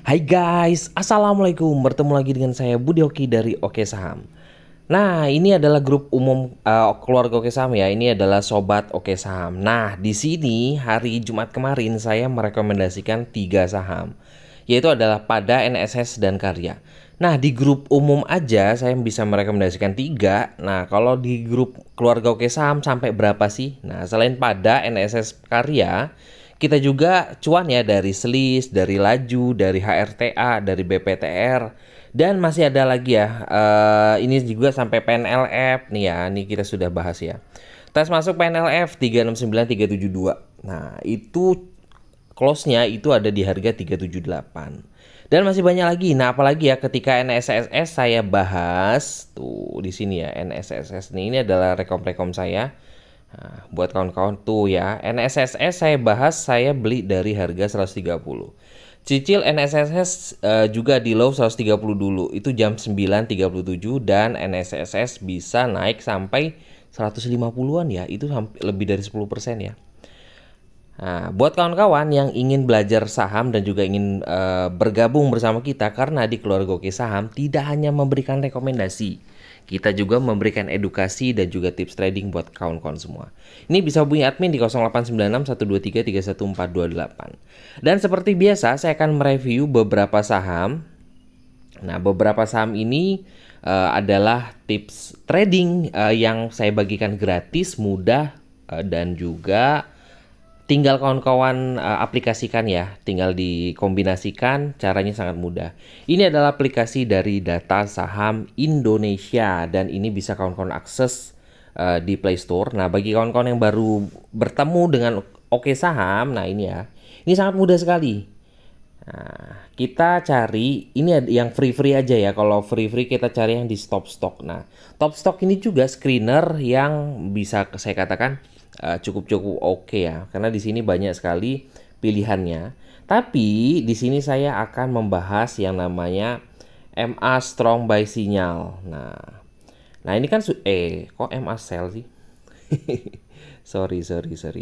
Hai guys, Assalamualaikum. Bertemu lagi dengan saya Budi Oki dari Oke Saham. Nah, ini adalah grup umum keluarga Oke Saham ya. Ini adalah sobat Oke Saham. Nah, di sini hari Jumat kemarin saya merekomendasikan 3 saham, yaitu adalah Pada, NSS, dan Karya. Nah, di grup umum aja saya bisa merekomendasikan 3. Nah, kalau di grup keluarga Oke Saham sampai berapa sih? Nah, selain Pada, NSS, Karya, kita juga cuan ya dari Selis, dari Laju, dari HRTA, dari BPTR, dan masih ada lagi ya. Ini juga sampai PNLF nih ya. Ini kita sudah bahas ya. Tes masuk PNLF 369372. Nah, itu close-nya itu ada di harga 378. Dan masih banyak lagi. Nah, apalagi ya ketika NSSS saya bahas tuh di sini ya, NSSS nih, ini adalah rekom-rekom saya. Nah, buat kawan-kawan tuh ya, NSSS saya bahas, saya beli dari harga 130. Cicil NSSS juga di low 130 dulu. Itu jam 9.37 dan NSSS bisa naik sampai 150-an ya. Itu lebih dari 10% ya. Nah, buat kawan-kawan yang ingin belajar saham dan juga ingin bergabung bersama kita, karena di keluarga Oke Saham tidak hanya memberikan rekomendasi, kita juga memberikan edukasi dan juga tips trading buat kawan-kawan semua. Ini bisa hubungi admin di 0896 123 31428. Dan seperti biasa saya akan mereview beberapa saham. Nah, beberapa saham ini adalah tips trading yang saya bagikan gratis, mudah, dan juga tinggal kawan-kawan aplikasikan ya, tinggal dikombinasikan, caranya sangat mudah. Ini adalah aplikasi dari Data Saham Indonesia dan ini bisa kawan-kawan akses di Play Store. Nah, bagi kawan-kawan yang baru bertemu dengan Oke Saham, nah ini ya, ini sangat mudah sekali. Nah, kita cari ini yang free-free aja ya. Kalau free-free kita cari yang di Stop Stock. Nah, Top Stock ini juga screener yang bisa saya katakan cukup oke ya, karena di sini banyak sekali pilihannya. Tapi di sini saya akan membahas yang namanya MA Strong Buy Signal. Nah ini kan kok MA Sell sih? sorry.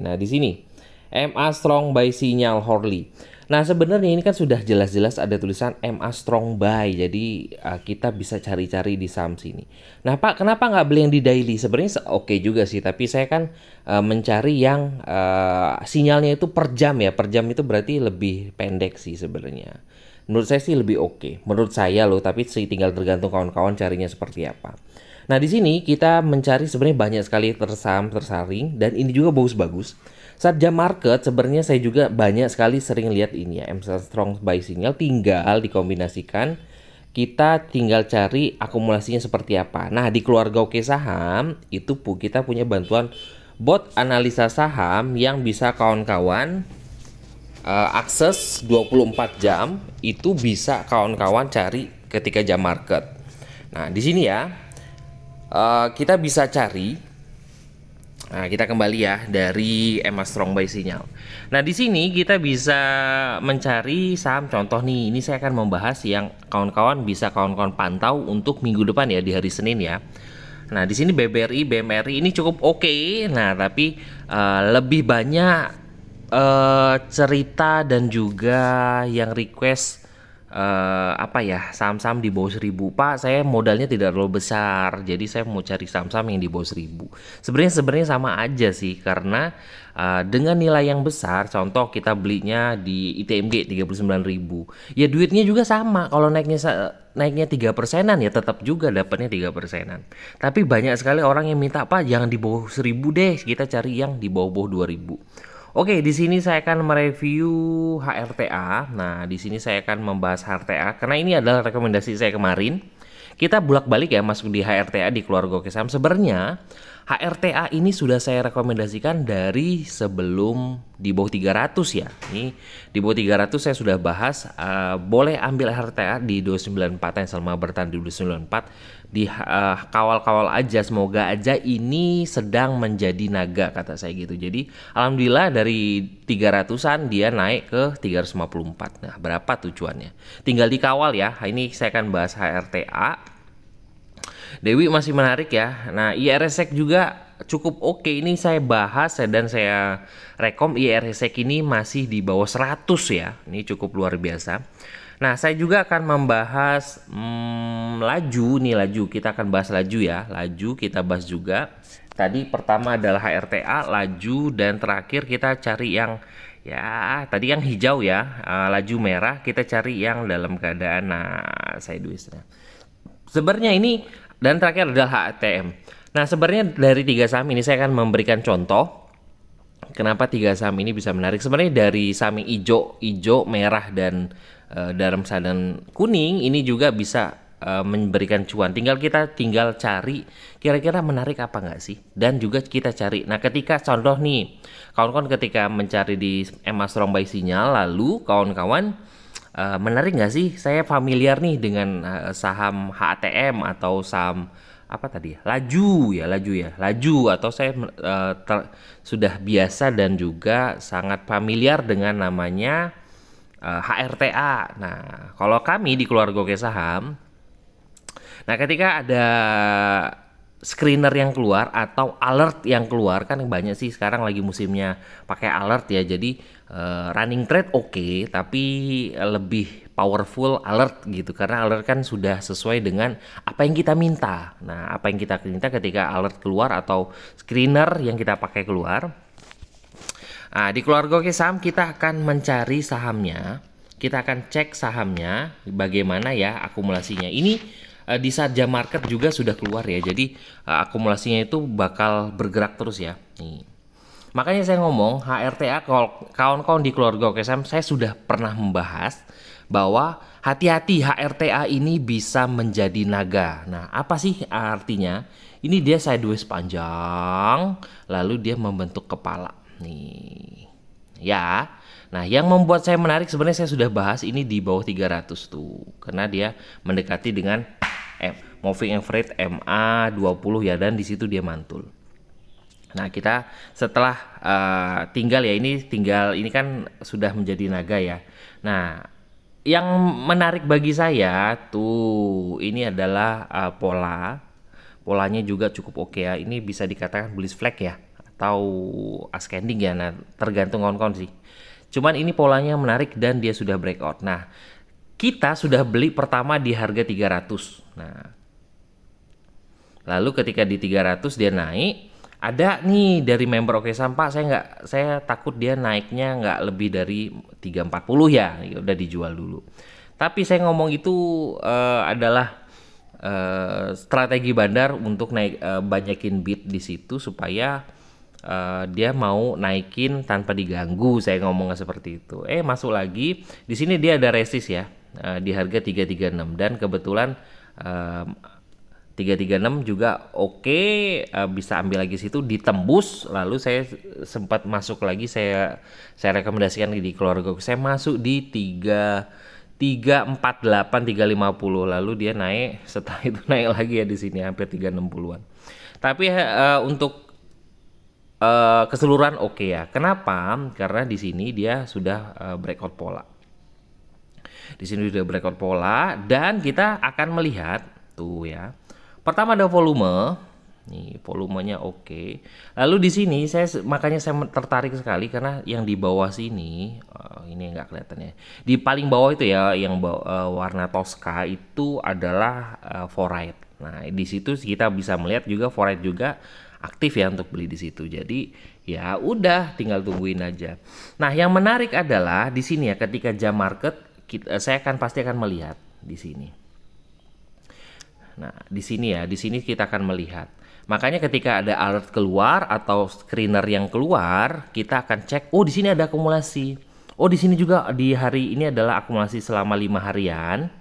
Nah di sini MA Strong Buy Signal Horley. Nah sebenarnya ini kan sudah jelas-jelas ada tulisan MA Strong Buy, jadi kita bisa cari-cari di saham sini. Nah Pak, kenapa nggak beli yang di daily? Sebenarnya oke juga sih, tapi saya kan mencari yang sinyalnya itu per jam ya. Per jam itu berarti lebih pendek sih sebenarnya. Menurut saya sih lebih oke. Menurut saya loh, tapi sih tinggal tergantung kawan-kawan carinya seperti apa. Nah di sini kita mencari sebenarnya banyak sekali saham tersaring dan ini juga bagus-bagus. Saat jam market sebenarnya saya juga banyak sekali sering lihat ini ya, MA Strong Buy Signal, tinggal dikombinasikan. Kita tinggal cari akumulasinya seperti apa. Nah, di keluarga Oke Saham itu kita punya bantuan bot analisa saham yang bisa kawan-kawan akses 24 jam, itu bisa kawan-kawan cari ketika jam market. Nah, di sini ya kita bisa cari. Nah, kita kembali ya dari MA Strong Buy Signal. Nah, di sini kita bisa mencari saham contoh nih. Ini saya akan membahas yang kawan-kawan bisa kawan-kawan pantau untuk minggu depan ya, di hari Senin ya. Nah, di sini BBRI, BMRI ini cukup oke. Nah, tapi lebih banyak cerita dan juga yang request saham-saham di bawah 1000. Pak, saya modalnya tidak terlalu besar, jadi saya mau cari saham-saham yang di bawah 1000. Sebenarnya sama aja sih, karena dengan nilai yang besar, contoh kita belinya di ITMG 39.000, ya duitnya juga sama. Kalau naiknya 3%-an ya tetap juga dapatnya 3%-an. Tapi banyak sekali orang yang minta, Pak jangan di bawah 1000 deh, kita cari yang di bawah 2000. Oke, di sini saya akan mereview HRTA. Nah, di sini saya akan membahas HRTA karena ini adalah rekomendasi saya kemarin. Kita bolak-balik ya masuk di HRTA di keluarga Oke Saham. Sebenarnya HRTA ini sudah saya rekomendasikan dari sebelum di bawah 300 ya. Ini di bawah 300 saya sudah bahas. Boleh ambil HRTA di 294 yang selama bertahan di 294. Di kawal-kawal aja, semoga aja ini sedang menjadi naga kata saya gitu. Jadi alhamdulillah dari 300-an dia naik ke 354. Nah, berapa tujuannya? Tinggal dikawal ya. Ini saya akan bahas HRTA. Dewi masih menarik ya. Nah, IRSEC juga cukup oke. Ini saya bahas dan saya rekom IRSEC ini masih di bawah 100 ya. Ini cukup luar biasa. Nah, saya juga akan membahas laju nih, laju. Kita akan bahas laju ya. Laju kita bahas juga. Tadi pertama adalah HRTA, laju, dan terakhir kita cari yang ya tadi yang hijau ya, laju merah, kita cari yang dalam keadaan sideways. Sebenarnya ini dan terakhir adalah HTM. Nah, sebenarnya dari 3 saham ini saya akan memberikan contoh kenapa 3 saham ini bisa menarik. Sebenarnya dari saham yang hijau, merah, dan dalam keadaan kuning ini juga bisa memberikan cuan. Kita tinggal cari kira-kira menarik apa nggak sih, dan juga kita cari. Nah, ketika contoh nih, kawan-kawan ketika mencari di EMA Strong Buy Sinyal, lalu kawan-kawan menarik nggak sih? Saya familiar nih dengan saham HATM atau saham apa tadi ya? Laju atau saya sudah biasa dan juga sangat familiar dengan namanya HRTA. Nah, kalau kami di keluarga Oke Saham, nah ketika ada screener yang keluar atau alert yang keluar, kan banyak sih sekarang lagi musimnya pakai alert ya. Jadi running trade oke, tapi lebih powerful alert gitu, karena alert kan sudah sesuai dengan apa yang kita minta. Nah, apa yang kita minta ketika alert keluar atau screener yang kita pakai keluar. Nah, di keluarga Oke Saham kita akan mencari sahamnya, kita akan cek sahamnya bagaimana ya akumulasinya. Ini di saat jam market juga sudah keluar ya, jadi akumulasinya itu bakal bergerak terus ya. Nih. Makanya saya ngomong HRTA, kalau kawan-kawan di keluarga Oke Saham, saya sudah pernah membahas bahwa hati-hati HRTA ini bisa menjadi naga. Nah, apa sih artinya? Ini dia sideways panjang, lalu dia membentuk kepala. Nih. Ya. Nah, yang membuat saya menarik sebenarnya saya sudah bahas ini di bawah 300 tuh. Karena dia mendekati dengan moving average MA20 ya, dan di situ dia mantul. Nah, kita setelah tinggal ini kan sudah menjadi naga ya. Nah, yang menarik bagi saya tuh ini adalah polanya juga cukup oke ya. Ini bisa dikatakan bullish flag ya, atau ascending ya. Nah, tergantung kawan-kawan sih. Cuman ini polanya menarik dan dia sudah breakout. Nah, kita sudah beli pertama di harga 300. Nah, lalu ketika di 300 dia naik, ada nih dari member Oke Saham, Pak, saya takut dia naiknya nggak lebih dari 340 ya, udah dijual dulu. Tapi saya ngomong itu adalah strategi bandar untuk banyakin bid di situ supaya dia mau naikin tanpa diganggu. Saya ngomongnya seperti itu. Masuk lagi di sini dia ada resist ya di harga 336, dan kebetulan 336 juga oke, bisa ambil lagi situ ditembus. Lalu saya sempat masuk lagi, saya rekomendasikan di keluarga saya masuk di 348 350, lalu dia naik, setelah itu naik lagi ya di sini hampir 360-an. Tapi untuk keseluruhan oke ya. Kenapa? Karena di sini dia sudah breakout pola. Di sini sudah breakout pola, dan kita akan melihat tuh ya. Pertama ada volume. Nih, volumenya oke. Lalu di sini makanya saya tertarik sekali karena yang di bawah sini ini enggak kelihatan ya. Di paling bawah itu ya yang warna Tosca itu adalah Forite. Nah, di situ kita bisa melihat juga Forite juga aktif ya untuk beli di situ. Jadi ya udah tinggal tungguin aja. Nah, yang menarik adalah di sini ya, ketika jam market saya pasti akan melihat di sini. Nah, di sini kita akan melihat. Makanya ketika ada alert keluar atau screener yang keluar, kita akan cek, oh di sini ada akumulasi. Oh, di sini juga di hari ini adalah akumulasi selama 5 harian.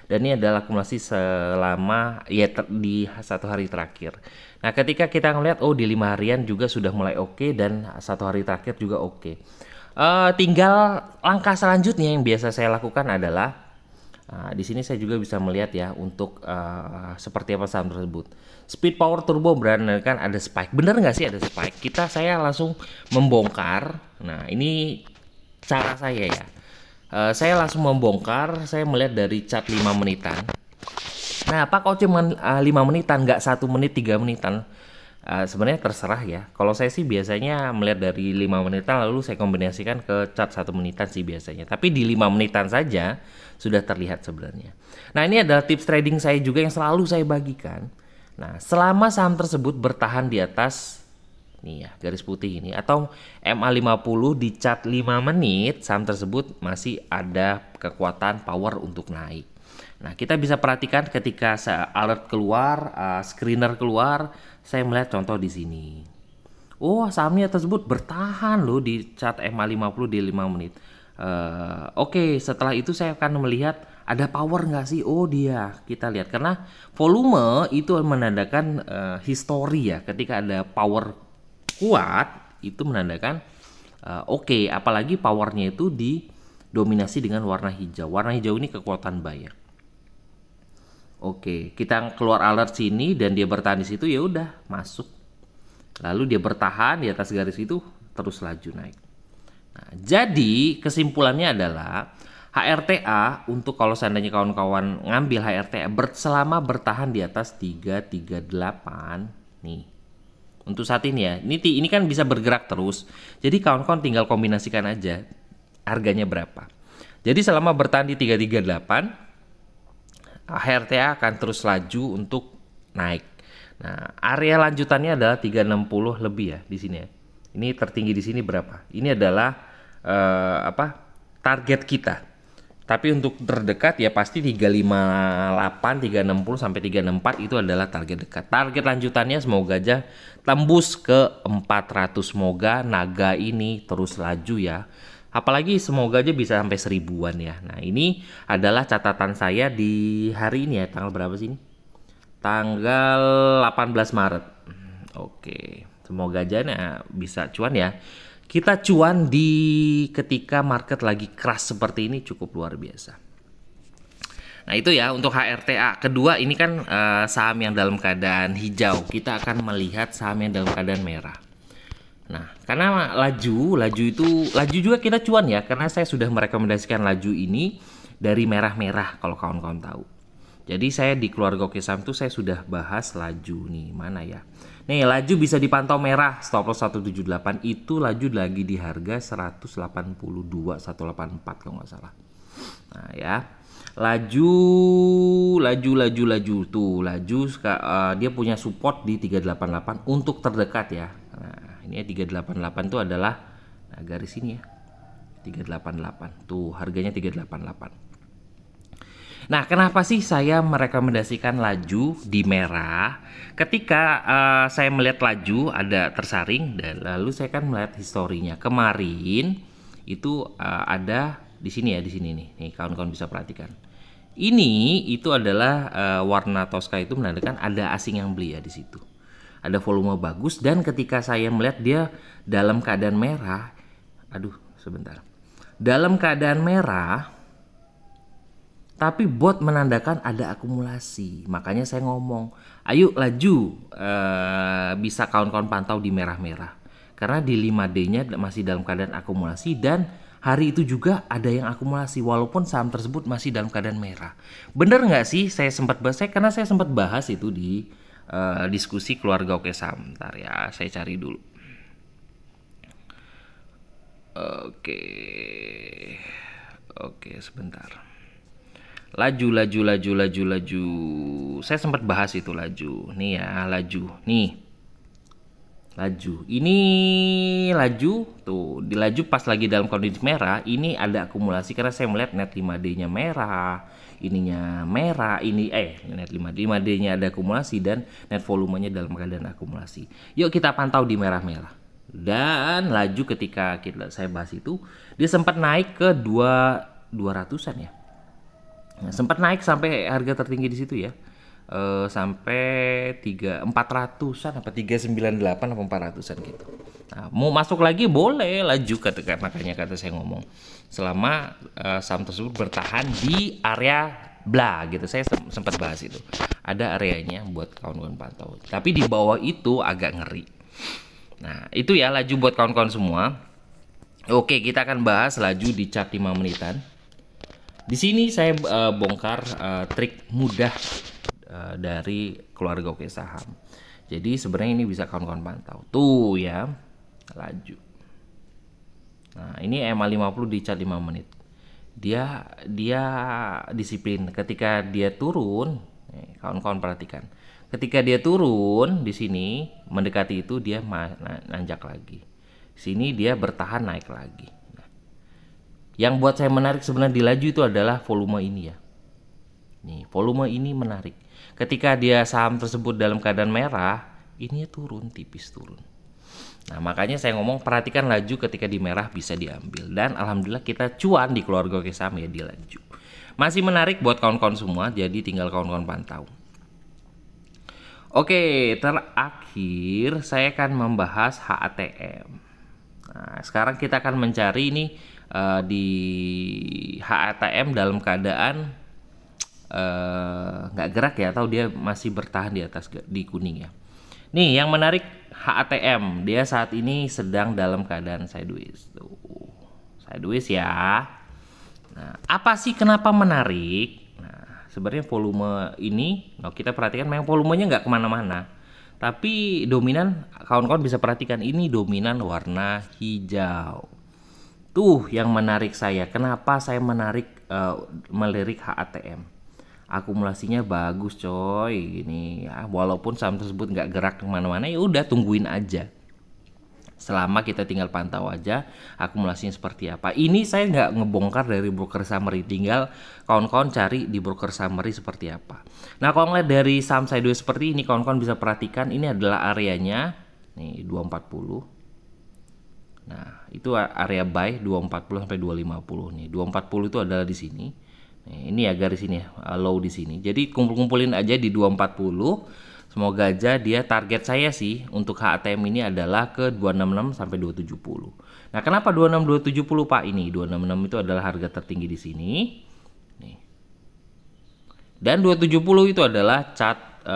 Dan ini adalah akumulasi selama di 1 hari terakhir. Nah, ketika kita ngelihat oh di 5 harian juga sudah mulai oke, dan 1 hari terakhir juga oke. Tinggal langkah selanjutnya yang biasa saya lakukan adalah di sini saya juga bisa melihat ya untuk seperti apa saham tersebut. Speed Power Turbo berarti kan ada spike. Bener nggak sih ada spike? Saya langsung membongkar. Nah, ini cara saya ya. Saya langsung membongkar. Saya melihat dari chart 5 menitan. Nah, apa kok cuma 5 menitan, nggak 1 menit, 3 menitan? Sebenarnya terserah ya. Kalau saya sih biasanya melihat dari 5 menitan lalu saya kombinasikan ke chart 1 menitan sih biasanya. Tapi di 5 menitan saja sudah terlihat sebenarnya. Nah, ini adalah tips trading saya juga yang selalu saya bagikan. Nah, selama saham tersebut bertahan di atas nih ya, garis putih ini atau MA50 di chart 5 menit, saham tersebut masih ada kekuatan power untuk naik. Nah, kita bisa perhatikan ketika alert keluar, screener keluar, saya melihat contoh di sini. Oh, sahamnya tersebut bertahan loh di chart MA50 di 5 menit. Oke, setelah itu saya akan melihat ada power nggak sih? Oh, kita lihat karena volume itu menandakan histori ya. Ketika ada power kuat itu menandakan oke, apalagi powernya itu didominasi dengan warna hijau. Warna hijau ini kekuatan buyer. Oke, kita keluar alert sini dan dia bertahan di situ, ya udah masuk. Lalu dia bertahan di atas garis itu terus laju naik. Nah, jadi kesimpulannya adalah HRTA untuk kalau seandainya kawan-kawan ngambil HRTA selama bertahan di atas 338 nih. Untuk saat ini ya, ini kan bisa bergerak terus. Jadi kawan-kawan tinggal kombinasikan aja harganya berapa. Jadi selama bertahan di 338 HRTA akan terus laju untuk naik. Nah, area lanjutannya adalah 360 lebih ya di sini ya. Ini tertinggi di sini berapa? Ini adalah target kita. Tapi untuk terdekat ya pasti 358, 360 sampai 364 itu adalah target dekat. Target lanjutannya semoga aja tembus ke 400. Semoga naga ini terus laju ya. Apalagi semoga aja bisa sampai 1000-an ya. Nah, ini adalah catatan saya di hari ini ya. Tanggal berapa sih ini? Tanggal 18 Maret. Oke, semoga aja bisa cuan ya. Kita cuan di ketika market lagi keras seperti ini cukup luar biasa. Nah, itu ya untuk HRTA. Kedua, ini kan saham yang dalam keadaan hijau. Kita akan melihat saham yang dalam keadaan merah. Nah, karena laju juga kita cuan ya, karena saya sudah merekomendasikan laju ini dari merah-merah kalau kawan-kawan tahu. Jadi saya di keluarga Oke Saham itu saya sudah bahas laju nih, mana ya. Nih, laju bisa dipantau merah, stop loss 178 itu laju lagi di harga 182, 184 kalau nggak salah. Nah ya, laju tuh, dia punya support di 388 untuk terdekat ya. Nah, ini ya 388 itu adalah garis ini ya. 388. Tuh, harganya 388. Nah, kenapa sih saya merekomendasikan laju di merah? Ketika saya melihat laju ada tersaring dan lalu saya kan melihat historinya. Kemarin itu ada di sini ya, di sini nih. Nih, kawan-kawan bisa perhatikan. Ini itu adalah warna Tosca itu menandakan ada asing yang beli ya di situ. Ada volume bagus dan ketika saya melihat dia dalam keadaan merah, dalam keadaan merah, tapi bot menandakan ada akumulasi. Makanya saya ngomong, ayo laju, bisa kawan-kawan pantau di merah-merah. Karena di 5D-nya masih dalam keadaan akumulasi dan hari itu juga ada yang akumulasi walaupun saham tersebut masih dalam keadaan merah. Bener nggak sih saya sempat bahas? Karena saya sempat bahas itu di diskusi keluarga Oke Saham. Bentar ya, saya cari dulu. Oke, sebentar. Laju. Saya sempat bahas itu laju. Nih ya, laju. Nih. Laju. Ini laju tuh, di laju pas lagi dalam kondisi merah, ini ada akumulasi karena saya melihat net 5D-nya merah, ininya merah, net 5D-nya ada akumulasi dan net volumenya dalam keadaan akumulasi. Yuk kita pantau di merah-merah. Dan laju ketika saya bahas itu, dia sempat naik ke 200-an ya. Nah, sempat naik sampai harga tertinggi di situ ya, sampai 400-an apa 398 atau 400-an gitu. Nah, mau masuk lagi boleh laju makanya kata saya ngomong selama saham tersebut bertahan di area bla gitu. Saya sempat bahas itu ada areanya buat kawan-kawan pantau, tapi di bawah itu agak ngeri. Nah, itu ya laju buat kawan-kawan semua. Oke, kita akan bahas laju di chart 5 menitan. Di sini saya bongkar trik mudah dari keluarga Oke Saham. Jadi sebenarnya ini bisa kawan-kawan pantau. Tuh ya, laju. Nah, ini EMA 50 di chart 5 menit. Dia disiplin. Ketika dia turun, kawan-kawan perhatikan. Ketika dia turun di sini mendekati itu dia nanjak lagi. Sini dia bertahan naik lagi. Nah, yang buat saya menarik sebenarnya di laju itu adalah volume ini ya. Nih, volume ini menarik. Ketika dia saham tersebut dalam keadaan merah, ini turun tipis turun. Nah, makanya saya ngomong perhatikan laju ketika di merah bisa diambil. Dan alhamdulillah kita cuan di keluarga Oke Saham ya di laju. Masih menarik buat kawan-kawan semua, jadi tinggal kawan-kawan pantau. Oke, terakhir saya akan membahas HATM. Nah, sekarang kita akan mencari ini di HATM dalam keadaan nggak gerak ya, atau dia masih bertahan di atas di kuning ya. Nih yang menarik HATM, dia saat ini sedang dalam keadaan sideways. Tuh, sideways ya. Nah, apa sih kenapa menarik? Nah, sebenarnya volume ini, kita perhatikan memang volumenya nggak kemana-mana. Tapi dominan, kawan-kawan bisa perhatikan ini dominan warna hijau. Tuh yang menarik saya. Kenapa saya melirik HATM? Akumulasinya bagus coy, ini ya, walaupun saham tersebut nggak gerak kemana-mana, ya udah tungguin aja. Selama kita tinggal pantau aja akumulasinya seperti apa. Ini saya nggak ngebongkar dari broker summary, tinggal kawan-kawan cari di broker summary seperti apa. Nah, kalau ngeliat dari saham sideways seperti ini, kawan-kawan bisa perhatikan ini adalah areanya nih 240. Nah, itu area buy 240 sampai 250 nih. 240 itu adalah di sini. Ini ya garis ini ya, low di sini. Jadi kumpul-kumpulin aja di 240. Semoga aja dia target saya sih untuk HATM ini adalah ke 266 sampai 270. Nah, kenapa 26270 Pak? Ini 266 itu adalah harga tertinggi di sini. Nih. Dan 270 itu adalah chart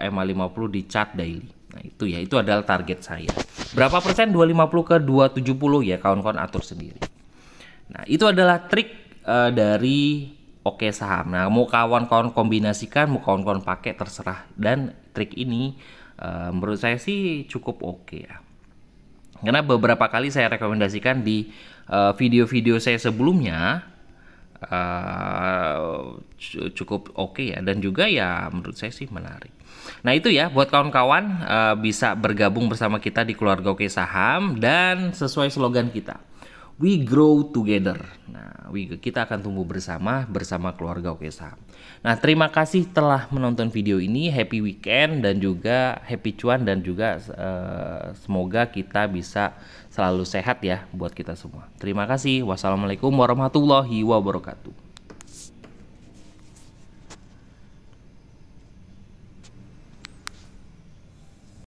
EMA 50 di chart daily. Nah, itu ya, itu adalah target saya. Berapa persen? 250 ke 270 ya, kawan-kawan atur sendiri. Nah, itu adalah trik dari Oke Saham. Nah, mau kawan-kawan kombinasikan, mau kawan-kawan pakai terserah. Dan trik ini menurut saya sih cukup oke ya. Karena beberapa kali saya rekomendasikan di video-video saya sebelumnya cukup oke ya. Dan juga ya menurut saya sih menarik. Nah, itu ya buat kawan-kawan bisa bergabung bersama kita di keluarga Oke Saham. Dan sesuai slogan kita, we grow together. Nah, kita akan tumbuh bersama keluarga Oke Saham. Nah, terima kasih telah menonton video ini. Happy weekend dan juga happy cuan, dan juga semoga kita bisa selalu sehat ya buat kita semua. Terima kasih. Wassalamualaikum warahmatullahi wabarakatuh.